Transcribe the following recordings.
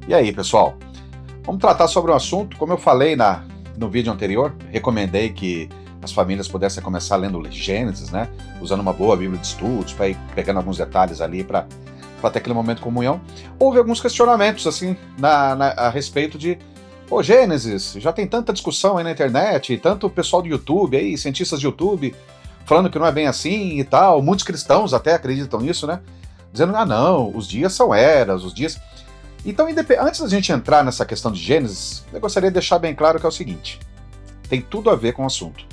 E aí, pessoal? Vamos tratar sobre um assunto, como eu falei no vídeo anterior, recomendei que as famílias pudessem começar lendo Gênesis, né? Usando uma boa Bíblia de estudos, para ir pegando alguns detalhes ali para ter aquele momento de comunhão. Houve alguns questionamentos, assim, a respeito de Gênesis, já tem tanta discussão aí na internet, tanto pessoal do YouTube aí, cientistas de YouTube, falando que não é bem assim e tal, muitos cristãos até acreditam nisso, né? Dizendo, não, os dias são eras, os dias... Então, antes da gente entrar nessa questão de Gênesis, eu gostaria de deixar bem claro que é o seguinte, tem tudo a ver com o assunto.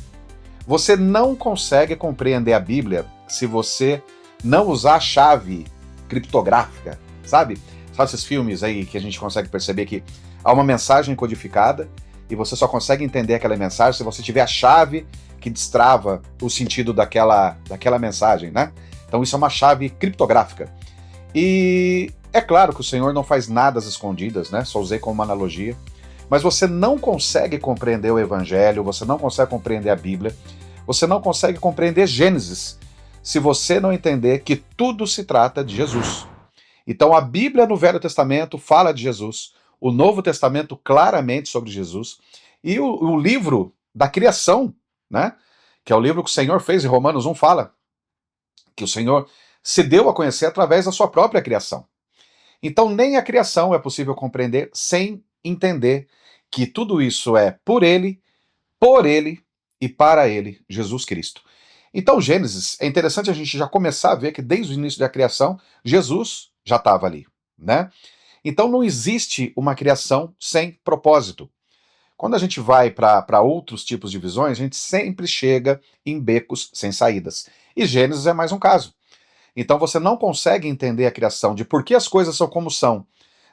Você não consegue compreender a Bíblia se você não usar a chave criptográfica, sabe? Sabe esses filmes aí que a gente consegue perceber que há uma mensagem codificada e você só consegue entender aquela mensagem se você tiver a chave que destrava o sentido daquela mensagem, né? Então isso é uma chave criptográfica. E é claro que o Senhor não faz nada às escondidas, né? Só usei como uma analogia. Mas você não consegue compreender o Evangelho, você não consegue compreender a Bíblia, você não consegue compreender Gênesis se você não entender que tudo se trata de Jesus. Então a Bíblia no Velho Testamento fala de Jesus, o Novo Testamento claramente sobre Jesus, e o livro da criação, né? Que é o livro que o Senhor fez, em Romanos 1 fala que o Senhor se deu a conhecer através da sua própria criação. Então nem a criação é possível compreender sem entender que tudo isso é por Ele e para Ele, Jesus Cristo. Então Gênesis, é interessante a gente já começar a ver que desde o início da criação, Jesus já estava ali, né? Então não existe uma criação sem propósito. Quando a gente vai para outros tipos de visões, a gente sempre chega em becos sem saídas. E Gênesis é mais um caso. Então você não consegue entender a criação, de por que as coisas são como são,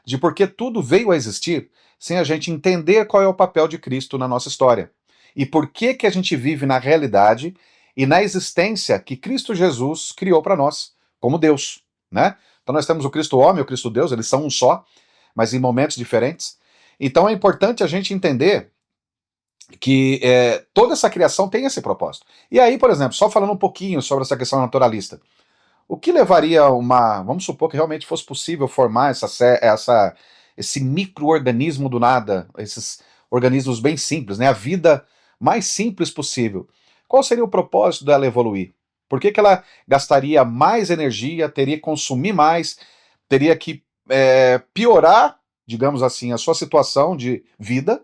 de por que tudo veio a existir, sem a gente entender qual é o papel de Cristo na nossa história. E por que a gente vive na realidade e na existência que Cristo Jesus criou para nós, como Deus, né? Então nós temos o Cristo homem e o Cristo Deus, eles são um só, mas em momentos diferentes. Então é importante a gente entender que toda essa criação tem esse propósito. E aí, por exemplo, só falando um pouquinho sobre essa questão naturalista, o que levaria vamos supor que realmente fosse possível formar esse micro-organismo do nada, esses organismos bem simples, né? A vida mais simples possível. Qual seria o propósito dela evoluir? Por que ela gastaria mais energia, teria que consumir mais, teria que piorar, digamos assim, a sua situação de vida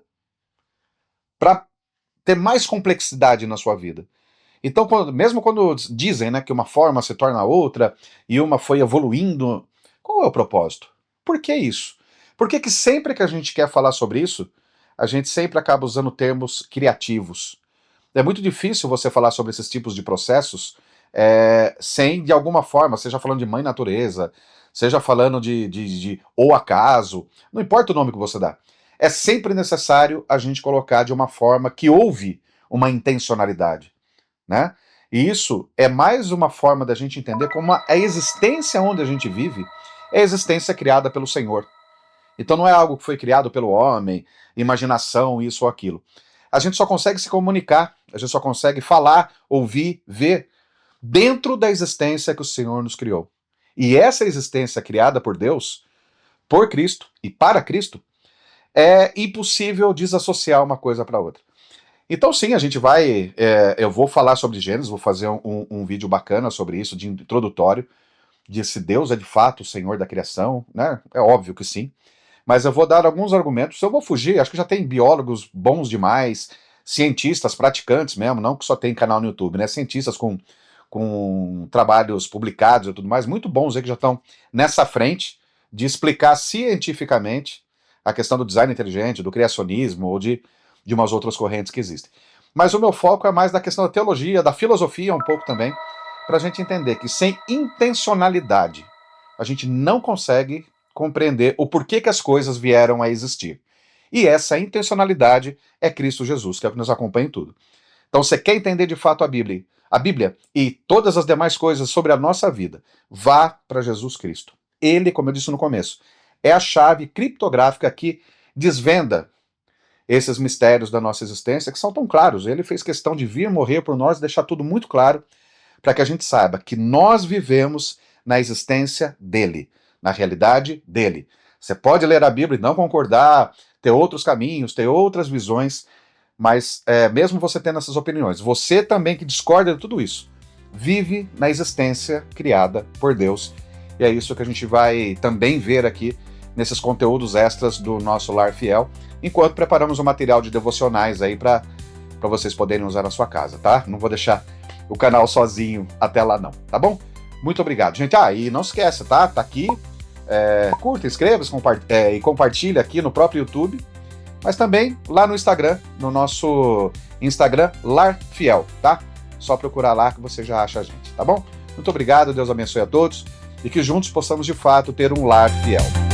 para ter mais complexidade na sua vida? Então, mesmo quando dizem, né, que uma forma se torna outra e uma foi evoluindo, qual é o propósito? Por que isso? Por que sempre que a gente quer falar sobre isso, a gente sempre acaba usando termos criativos? É muito difícil você falar sobre esses tipos de processos sem, de alguma forma, seja falando de mãe natureza, seja falando de ou acaso, não importa o nome que você dá. É sempre necessário a gente colocar de uma forma que houve uma intencionalidade, né? E isso é mais uma forma da gente entender como a existência onde a gente vive é a existência criada pelo Senhor. Então não é algo que foi criado pelo homem, imaginação, isso ou aquilo. A gente só consegue se comunicar, a gente só consegue falar, ouvir, ver dentro da existência que o Senhor nos criou. E essa existência criada por Deus, por Cristo e para Cristo, é impossível desassociar uma coisa para outra. Então sim, a gente vai, eu vou falar sobre Gênesis, vou fazer um vídeo bacana sobre isso, de introdutório, de se Deus é de fato o Senhor da criação, né? É óbvio que sim. Mas eu vou dar alguns argumentos, eu vou fugir, acho que já tem biólogos bons demais, cientistas, praticantes mesmo, não que só tem canal no YouTube, né? Cientistas com trabalhos publicados e tudo mais, muito bons aí que já estão nessa frente de explicar cientificamente a questão do design inteligente, do criacionismo ou de umas outras correntes que existem. Mas o meu foco é mais da questão da teologia, da filosofia um pouco também, para a gente entender que sem intencionalidade a gente não consegue compreender o porquê que as coisas vieram a existir. E essa intencionalidade é Cristo Jesus, que é o que nos acompanha em tudo. Então, você quer entender de fato a Bíblia e todas as demais coisas sobre a nossa vida, vá para Jesus Cristo. Ele, como eu disse no começo, é a chave criptográfica que desvenda esses mistérios da nossa existência, que são tão claros. Ele fez questão de vir morrer por nós, deixar tudo muito claro, para que a gente saiba que nós vivemos na existência dele, na realidade dele. Você pode ler a Bíblia e não concordar, ter outros caminhos, ter outras visões, mas mesmo você tendo essas opiniões, você também que discorda de tudo isso, vive na existência criada por Deus. E é isso que a gente vai também ver aqui nesses conteúdos extras do nosso Lar Fiel, enquanto preparamos o material de devocionais aí para vocês poderem usar na sua casa, tá? Não vou deixar o canal sozinho até lá não, tá bom? Muito obrigado, gente. E não esqueça, tá? Tá aqui, curta, inscreva-se e compartilha aqui no próprio YouTube, mas também lá no Instagram, no nosso Instagram, Lar Fiel, tá? Só procurar lá que você já acha a gente, tá bom? Muito obrigado, Deus abençoe a todos e que juntos possamos de fato ter um lar fiel.